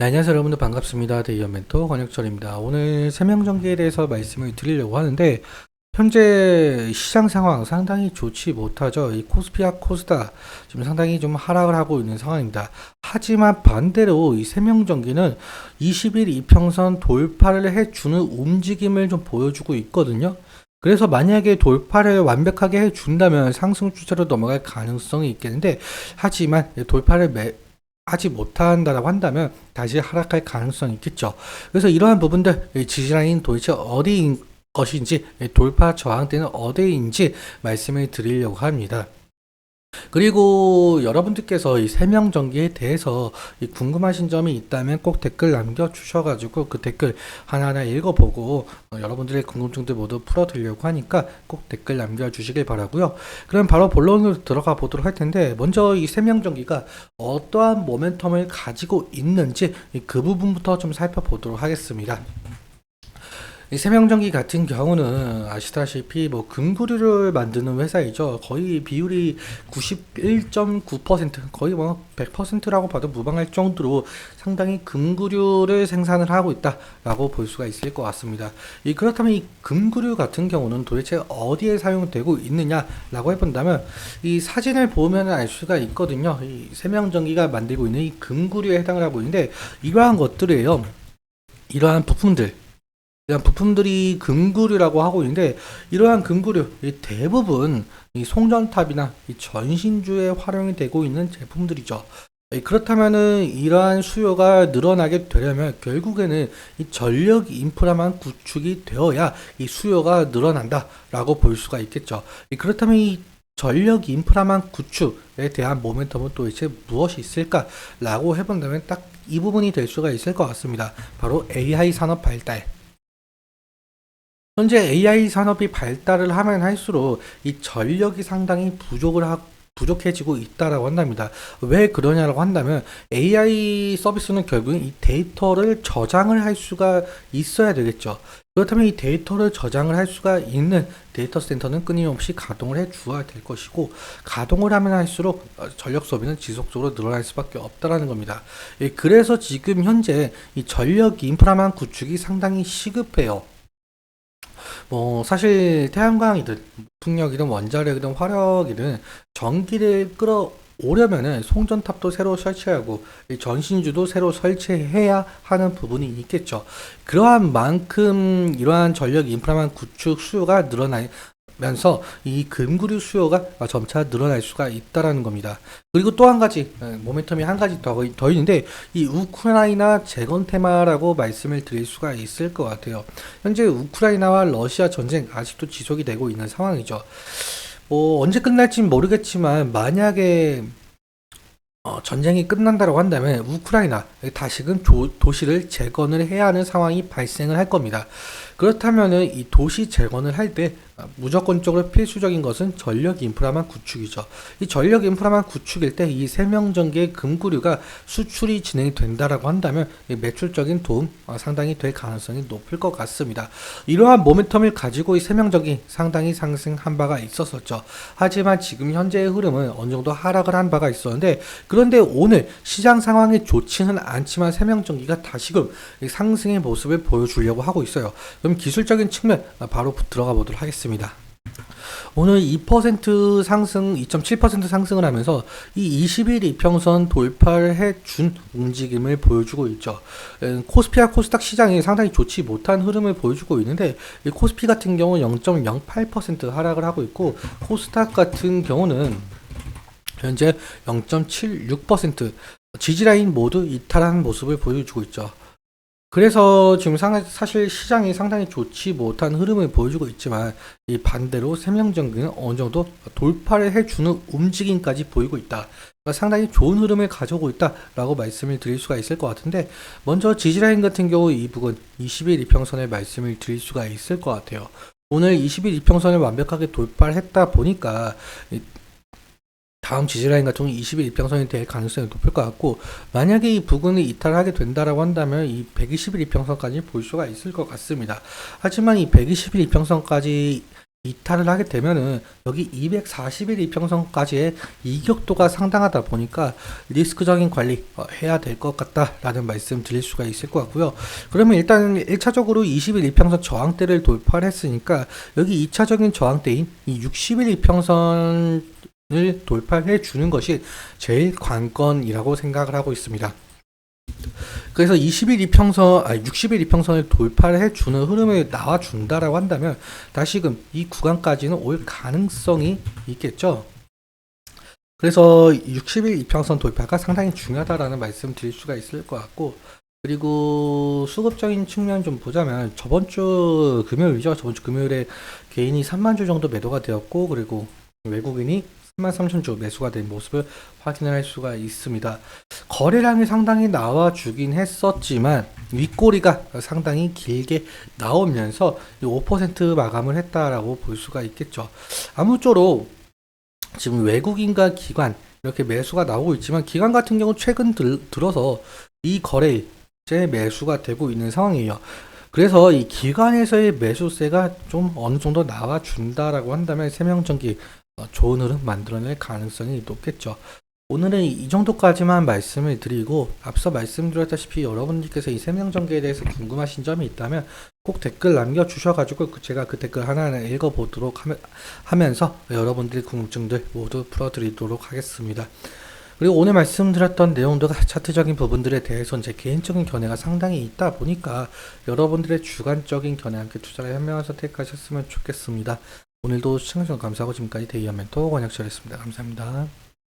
네, 안녕하세요 여러분들 반갑습니다. 대이어 멘토 권혁철입니다. 오늘 세명전기에 대해서 말씀을 드리려고 하는데 현재 시장 상황 상당히 좋지 못하죠. 이 코스피와 코스닥 지금 상당히 좀 하락을 하고 있는 상황입니다. 하지만 반대로 이 세명전기는 20일 이평선 돌파를 해주는 움직임을 좀 보여주고 있거든요. 그래서 만약에 돌파를 완벽하게 해준다면 상승 추세로 넘어갈 가능성이 있겠는데, 하지만 돌파를 하지 못한다고 한다면 다시 하락할 가능성이 있겠죠. 그래서 이러한 부분들, 지지라인 도대체 어디인 것인지, 돌파 저항대는 어디인지 말씀을 드리려고 합니다. 그리고 여러분들께서 이 세명전기에 대해서 궁금하신 점이 있다면 꼭 댓글 남겨주셔가지고 그 댓글 하나하나 읽어보고 여러분들의 궁금증들 모두 풀어드리려고 하니까 꼭 댓글 남겨주시길 바라고요. 그럼 바로 본론으로 들어가 보도록 할 텐데, 먼저 이 세명전기가 어떠한 모멘텀을 가지고 있는지 그 부분부터 좀 살펴보도록 하겠습니다. 이 세명전기 같은 경우는 아시다시피 뭐 금구류를 만드는 회사이죠. 거의 비율이 91.9%, 거의 뭐 100%라고 봐도 무방할 정도로 상당히 금구류를 생산을 하고 있다라고 볼 수가 있을 것 같습니다. 그렇다면 이 금구류 같은 경우는 도대체 어디에 사용되고 있느냐라고 해본다면 이 사진을 보면 알 수가 있거든요. 이 세명전기가 만들고 있는 이 금구류에 해당을 하고 있는데, 이러한 것들이에요. 이러한 부품들, 이런 부품들이 금구류라고 하고 있는데, 이러한 금구류 대부분 이 송전탑이나 이 전신주에 활용이 되고 있는 제품들이죠. 그렇다면은 이러한 수요가 늘어나게 되려면 결국에는 이 전력 인프라만 구축이 되어야 이 수요가 늘어난다라고 볼 수가 있겠죠. 그렇다면 이 전력 인프라만 구축에 대한 모멘텀은 도대체 무엇이 있을까라고 해본다면 딱 이 부분이 될 수가 있을 것 같습니다. 바로 AI 산업 발달. 현재 AI 산업이 발달을 하면 할수록 이 전력이 상당히 부족해지고 있다라고 한답니다. 왜 그러냐라고 한다면 AI 서비스는 결국엔 이 데이터를 저장을 할 수가 있어야 되겠죠. 그렇다면 이 데이터를 저장을 할 수가 있는 데이터 센터는 끊임없이 가동을 해 주어야 될 것이고, 가동을 하면 할수록 전력 소비는 지속적으로 늘어날 수밖에 없다라는 겁니다. 그래서 지금 현재 이 전력 인프라만 구축이 상당히 시급해요. 뭐 사실 태양광이든 풍력이든 원자력이든 화력이든 전기를 끌어오려면은 송전탑도 새로 설치하고 이 전신주도 새로 설치해야 하는 부분이 있겠죠. 그러한 만큼 이러한 전력 인프라만 구축 수요가 늘어나면서 이 금구류 수요가 점차 늘어날 수가 있다라는 겁니다. 그리고 또 한 가지 모멘텀이 한 가지 더 있는데, 이 우크라이나 재건 테마라고 말씀을 드릴 수가 있을 것 같아요. 현재 우크라이나와 러시아 전쟁 아직도 지속이 되고 있는 상황이죠. 뭐 언제 끝날진 모르겠지만 만약에 전쟁이 끝난다고 한다면 우크라이나 다시금 도시를 재건을 해야 하는 상황이 발생을 할 겁니다. 그렇다면은 이 도시 재건을 할 때 무조건적으로 필수적인 것은 전력 인프라만 구축이죠. 이 전력 인프라만 구축일 때 이 세명전기의 금구류가 수출이 진행이 된다라고 한다면 이 매출적인 도움 상당히 될 가능성이 높을 것 같습니다. 이러한 모멘텀을 가지고 이 세명전기 상당히 상승한 바가 있었었죠. 하지만 지금 현재의 흐름은 어느 정도 하락을 한 바가 있었는데, 그런데 오늘 시장 상황이 좋지는 않지만 세명전기가 다시금 상승의 모습을 보여주려고 하고 있어요. 그럼 기술적인 측면 바로 들어가 보도록 하겠습니다. 오늘 2% 상승, 2.7% 상승을 하면서 이 20일 이평선 돌파를 해준 움직임을 보여주고 있죠. 코스피와 코스닥 시장이 상당히 좋지 못한 흐름을 보여주고 있는데, 이 코스피 같은 경우 0.08% 하락을 하고 있고, 코스닥 같은 경우는 현재 0.76% 지지라인 모두 이탈한 모습을 보여주고 있죠. 그래서 지금 사실 시장이 상당히 좋지 못한 흐름을 보여주고 있지만, 이 반대로 세명전기는 어느 정도 돌파를 해주는 움직임까지 보이고 있다. 그러니까 상당히 좋은 흐름을 가져오고 있다라고 말씀을 드릴 수가 있을 것 같은데, 먼저 지지라인 같은 경우 이 부분 20일 이평선을 말씀을 드릴 수가 있을 것 같아요. 오늘 20일 이평선을 완벽하게 돌파를 했다 보니까 다음 지지라인 같은 경우 20일 이평선이 될 가능성이 높을 것 같고, 만약에 이 부분을 이탈하게 된다라고 한다면 이 120일 이평선까지 볼 수가 있을 것 같습니다. 하지만 이 120일 이평선까지 이탈을 하게 되면은 여기 240일 이평선까지의 이격도가 상당하다 보니까 리스크적인 관리 해야 될 것 같다라는 말씀 드릴 수가 있을 것 같고요. 그러면 일단 1차적으로 20일 이평선 저항대를 돌파를 했으니까 여기 2차적인 저항대인 이 60일 이평선을 돌파해 주는 것이 제일 관건이라고 생각을 하고 있습니다. 그래서 20일 이평선, 60일 이평선을 돌파를 해주는 흐름을 나와준다라고 한다면 다시금 이 구간까지는 올 가능성이 있겠죠. 그래서 60일 이평선 돌파가 상당히 중요하다라는 말씀 드릴 수가 있을 것 같고, 그리고 수급적인 측면 좀 보자면 저번 주 금요일이죠. 저번 주 금요일에 개인이 3만 주 정도 매도가 되었고, 그리고 외국인이 33,000주 매수가 된 모습을 확인을 할 수가 있습니다. 거래량이 상당히 나와주긴 했었지만 윗꼬리가 상당히 길게 나오면서 5% 마감을 했다라고 볼 수가 있겠죠. 아무쪼록 지금 외국인과 기관 이렇게 매수가 나오고 있지만 기관 같은 경우 최근 들어서 이 거래일째 매수가 되고 있는 상황이에요. 그래서 이 기관에서의 매수세가 좀 어느 정도 나와준다라고 한다면 세명전기 좋은 흐름 만들어낼 가능성이 높겠죠. 오늘은 이 정도까지만 말씀을 드리고 앞서 말씀드렸다시피 여러분들께서 이 세명전기에 대해서 궁금하신 점이 있다면 꼭 댓글 남겨주셔가지고 제가 그 댓글 하나하나 읽어보도록 하면서 여러분들의 궁금증들 모두 풀어드리도록 하겠습니다. 그리고 오늘 말씀드렸던 내용들과 차트적인 부분들에 대해서는 제 개인적인 견해가 상당히 있다 보니까 여러분들의 주관적인 견해와 함께 투자를 현명한 선택하셨으면 좋겠습니다. 오늘도 시청해주셔서 감사하고 지금까지 데이어 멘토 권혁철이었습니다. 감사합니다.